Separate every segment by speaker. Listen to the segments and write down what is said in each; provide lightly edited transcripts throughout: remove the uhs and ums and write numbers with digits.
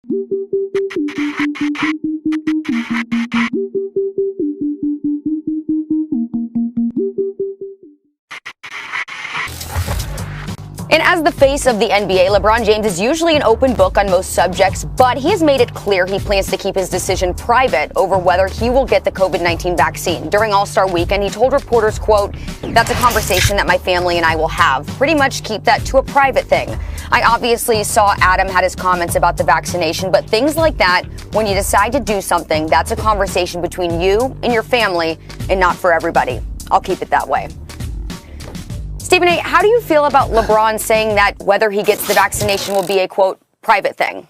Speaker 1: And as the face of the NBA, LeBron James is usually an open book on most subjects, but he has made it clear he plans to keep his decision private over whether he will get the COVID-19 vaccine. During All-Star Weekend, he told reporters, quote, "That's a conversation that my family and I will have. Pretty much keep that to a private thing. I obviously saw Adam had his comments about the vaccination, but things like that, when you decide to do something, that's a conversation between you and your family and not for everybody. I'll keep it that way." Stephen A., how do you feel about LeBron saying that whether he gets the vaccination will be a, quote, private thing?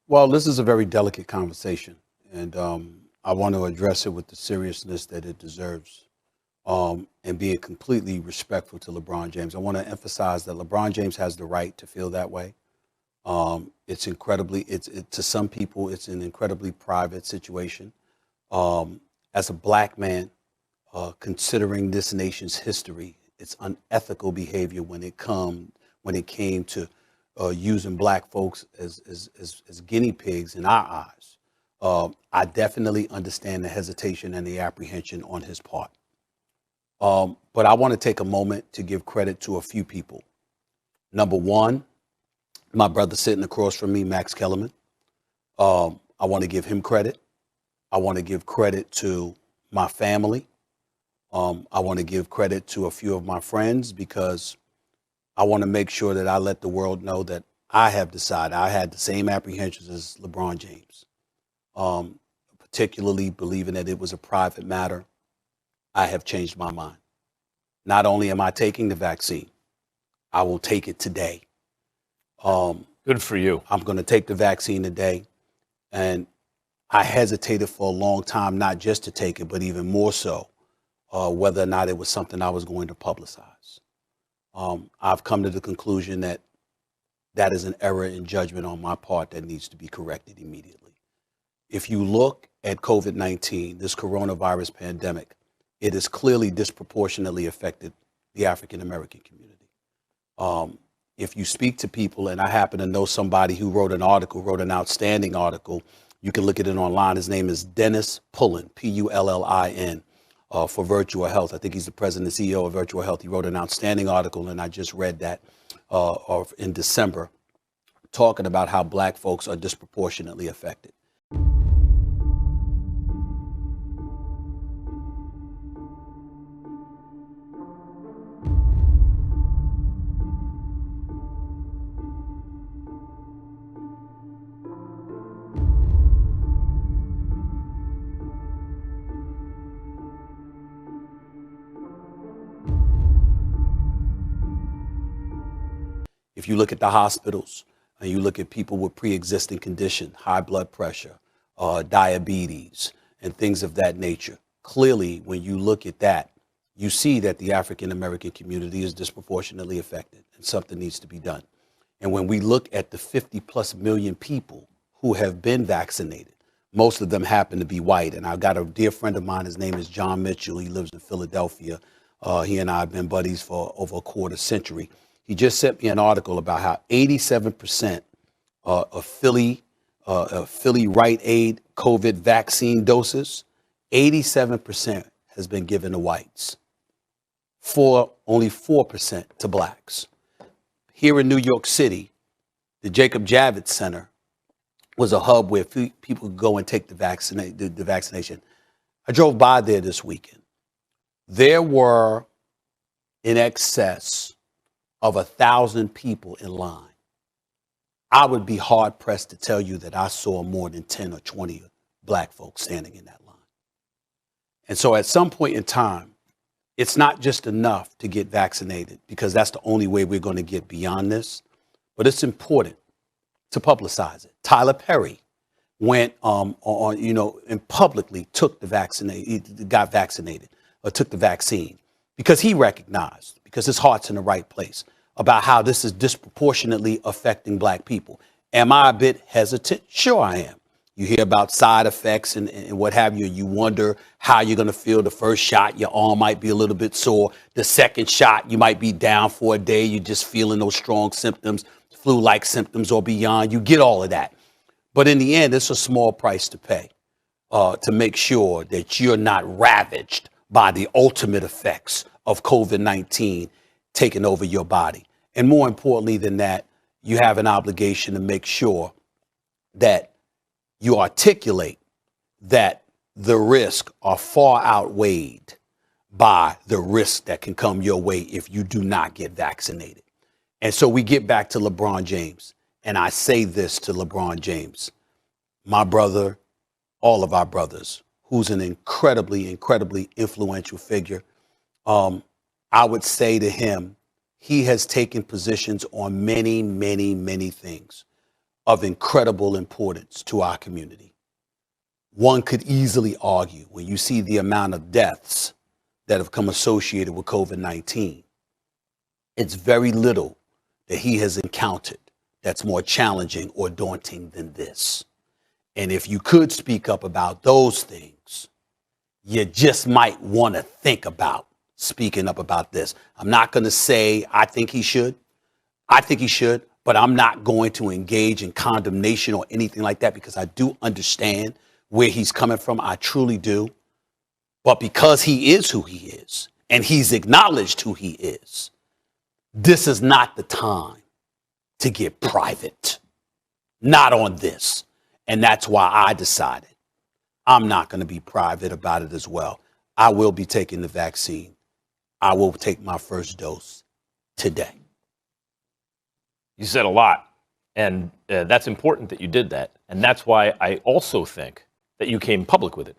Speaker 2: Well, this is a very delicate conversation, and I want to address it with the seriousness that it deserves, and being completely respectful to LeBron James. I want to emphasize that LeBron James has the right to feel that way. To some people, it's an incredibly private situation. As a black man, considering this nation's history, it's unethical behavior when it came to using black folks as guinea pigs in our eyes. I definitely understand the hesitation and the apprehension on his part. But I want to take a moment to give credit to a few people. Number one, my brother sitting across from me, Max Kellerman. I want to give him credit. I want to give credit to my family. I want to give credit to a few of my friends because I want to make sure that I let the world know that I have decided I had the same apprehensions as LeBron James, particularly believing that it was a private matter. I have changed my mind. Not only am I taking the vaccine, I will take it today.
Speaker 3: Good for you.
Speaker 2: I'm going to take the vaccine today. And I hesitated for a long time, not just to take it, but even more so, whether or not it was something I was going to publicize. I've come to the conclusion that that is an error in judgment on my part that needs to be corrected immediately. If you look at COVID-19, this coronavirus pandemic, it has clearly disproportionately affected the African-American community. If you speak to people, and I happen to know somebody who wrote an outstanding article, you can look at it online. His name is Dennis Pullin, Pullin, for Virtual Health. I think he's the president and CEO of Virtual Health. He wrote an outstanding article, and I just read that in December, talking about how black folks are disproportionately affected. If you look at the hospitals and you look at people with pre-existing conditions, high blood pressure, diabetes, and things of that nature, clearly when you look at that, you see that the African-American community is disproportionately affected and something needs to be done. And when we look at the 50+ million people who have been vaccinated, most of them happen to be white. And I've got a dear friend of mine, his name is John Mitchell. He lives in Philadelphia. He and I have been buddies for over a quarter century. He just sent me an article about how 87% of Philly Rite Aid COVID vaccine doses, 87% has been given to whites, only 4% to blacks. Here in New York City, the Jacob Javits Center was a hub where people could go and take the vaccination. I drove by there this weekend. There were in excess of 1,000 people in line. I would be hard pressed to tell you that I saw more than 10 or 20 black folks standing in that line. And so at some point in time, it's not just enough to get vaccinated because that's the only way we're going to get beyond this, but it's important to publicize it. Tyler Perry went and publicly took the vaccine because he recognized, because his heart's in the right place, about how this is disproportionately affecting black people. Am I a bit hesitant? Sure I am. You hear about side effects and what have you. You wonder how you're going to feel the first shot. Your arm might be a little bit sore. The second shot, you might be down for a day. You're just feeling those strong symptoms, flu-like symptoms or beyond. You get all of that. But in the end, it's a small price to pay to make sure that you're not ravaged by the ultimate effects of COVID-19 taking over your body. And more importantly than that, you have an obligation to make sure that you articulate that the risks are far outweighed by the risk that can come your way if you do not get vaccinated. And so we get back to LeBron James. And I say this to LeBron James, my brother, all of our brothers, who's an incredibly, incredibly influential figure. I would say to him, he has taken positions on many, many, many things of incredible importance to our community. One could easily argue when you see the amount of deaths that have come associated with COVID-19, it's very little that he has encountered that's more challenging or daunting than this. And if you could speak up about those things, you just might want to think about speaking up about this. I'm not going to say I think he should. I think he should, but I'm not going to engage in condemnation or anything like that because I do understand where he's coming from. I truly do. But because he is who he is and he's acknowledged who he is, this is not the time to get private. Not on this. And that's why I decided I'm not going to be private about it as well. I will be taking the vaccine. I will take my first dose today.
Speaker 3: You said a lot, and that's important that you did that. And that's why I also think that you came public with it.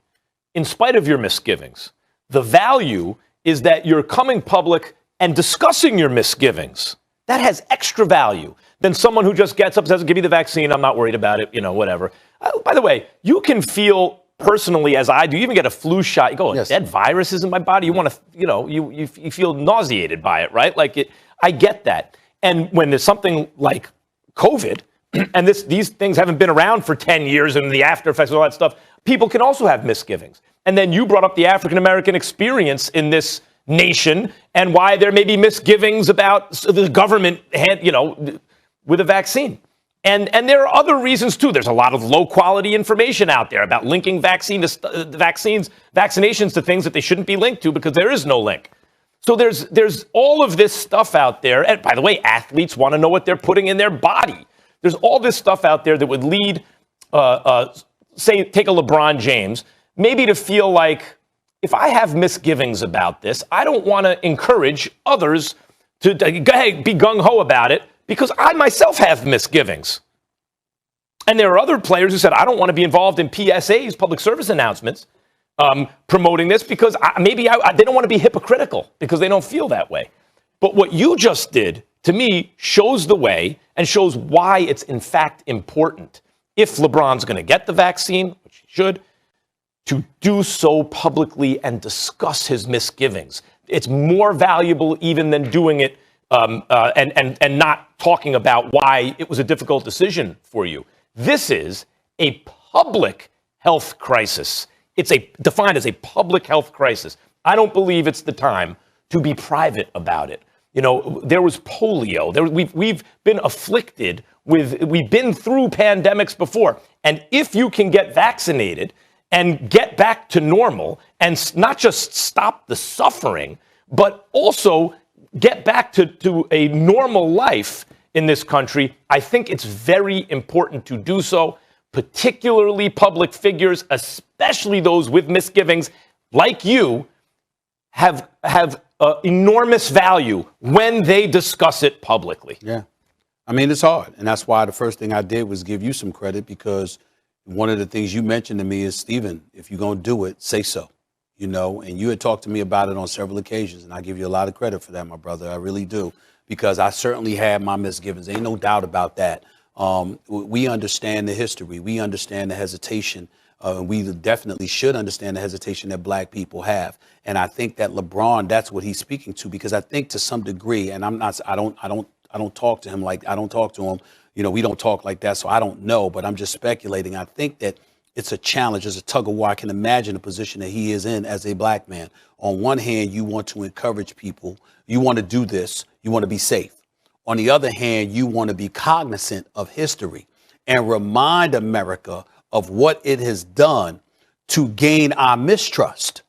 Speaker 3: In spite of your misgivings, the value is that you're coming public and discussing your misgivings. That has extra value than someone who just gets up and says, give me the vaccine, I'm not worried about it, whatever. By the way, you can feel personally, as I do, you even get a flu shot, you go, yes, dead virus is in my body. You want to, you feel nauseated by it, right? I get that. And when there's something like COVID, and these things haven't been around for 10 years and the after effects and all that stuff, people can also have misgivings. And then you brought up the African-American experience in this nation and why there may be misgivings about the government, with a vaccine. And there are other reasons, too. There's a lot of low-quality information out there about linking vaccinations to things that they shouldn't be linked to because there is no link. So there's all of this stuff out there. And by the way, athletes want to know what they're putting in their body. There's all this stuff out there that would lead, say, take a LeBron James, maybe to feel like, if I have misgivings about this, I don't want to encourage others to be gung-ho about it because I myself have misgivings. And there are other players who said, I don't want to be involved in PSAs, public service announcements, promoting this because they don't want to be hypocritical because they don't feel that way. But what you just did, to me, shows the way and shows why it's, in fact, important, if LeBron's going to get the vaccine, which he should, to do so publicly and discuss his misgivings. It's more valuable even than doing it and not talking about why it was a difficult decision for you. This is a public health crisis. It's defined as a public health crisis. I don't believe it's the time to be private about it. There was polio. We've been afflicted we've been through pandemics before. And if you can get vaccinated and get back to normal and not just stop the suffering, but also get back to a normal life in this country, I think it's very important to do so, particularly public figures, especially those with misgivings like you, have enormous value when they discuss it publicly.
Speaker 2: Yeah. I mean, it's hard. And that's why the first thing I did was give you some credit because one of the things you mentioned to me is, Stephen, if you're going to do it, say so, and you had talked to me about it on several occasions. And I give you a lot of credit for that, my brother. I really do, because I certainly had my misgivings. Ain't no doubt about that. We understand the history. We understand the hesitation. We definitely should understand the hesitation that black people have. And I think that LeBron, that's what he's speaking to, because I think to some degree, and I don't talk to him like I don't talk to him. We don't talk like that, so I don't know, but I'm just speculating. I think that it's a challenge, it's a tug of war. I can imagine the position that he is in as a black man. On one hand, you want to encourage people. You want to do this. You want to be safe. On the other hand, you want to be cognizant of history and remind America of what it has done to gain our mistrust.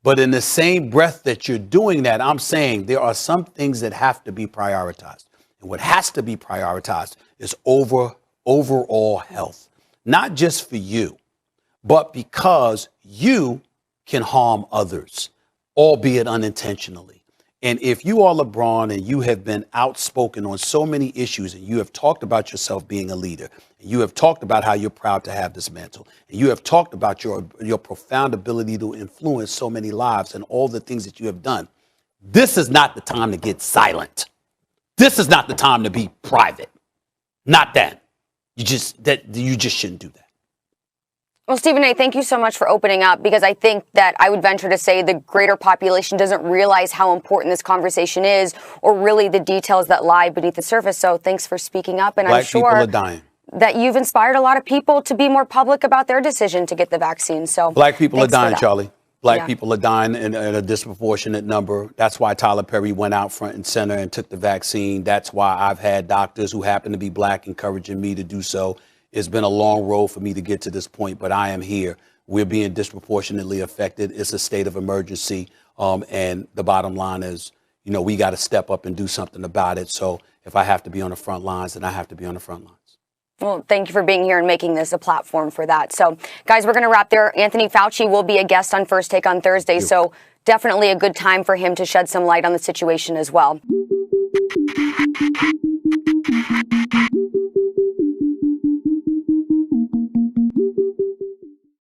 Speaker 2: But in the same breath that you're doing that, I'm saying there are some things that have to be prioritized. And what has to be prioritized is overall health, not just for you, but because you can harm others, albeit unintentionally. And if you are LeBron and you have been outspoken on so many issues and you have talked about yourself being a leader, and you have talked about how you're proud to have this mantle, and you have talked about your profound ability to influence so many lives and all the things that you have done, this is not the time to get silent. This is not the time to be private. Not that. You just shouldn't do that.
Speaker 1: Well, Stephen A., thank you so much for opening up, because I think that I would venture to say the greater population doesn't realize how important this conversation is, or really the details that lie beneath the surface. So thanks for speaking up. And
Speaker 2: Black
Speaker 1: I'm sure
Speaker 2: people are dying.
Speaker 1: That you've inspired a lot of people to be more public about their decision to get the vaccine. So
Speaker 2: Black people are dying, Charlie. Black
Speaker 1: Yeah.
Speaker 2: people are dying in a disproportionate number. That's why Tyler Perry went out front and center and took the vaccine. That's why I've had doctors who happen to be Black encouraging me to do so. It's been a long road for me to get to this point, but I am here. We're being disproportionately affected. It's a state of emergency. And the bottom line is, we got to step up and do something about it. So if I have to be on the front lines, then I have to be on the front lines.
Speaker 1: Well, thank you for being here and making this a platform for that. So, guys, we're going to wrap there. Anthony Fauci will be a guest on First Take on Thursday. So definitely a good time for him to shed some light on the situation as well.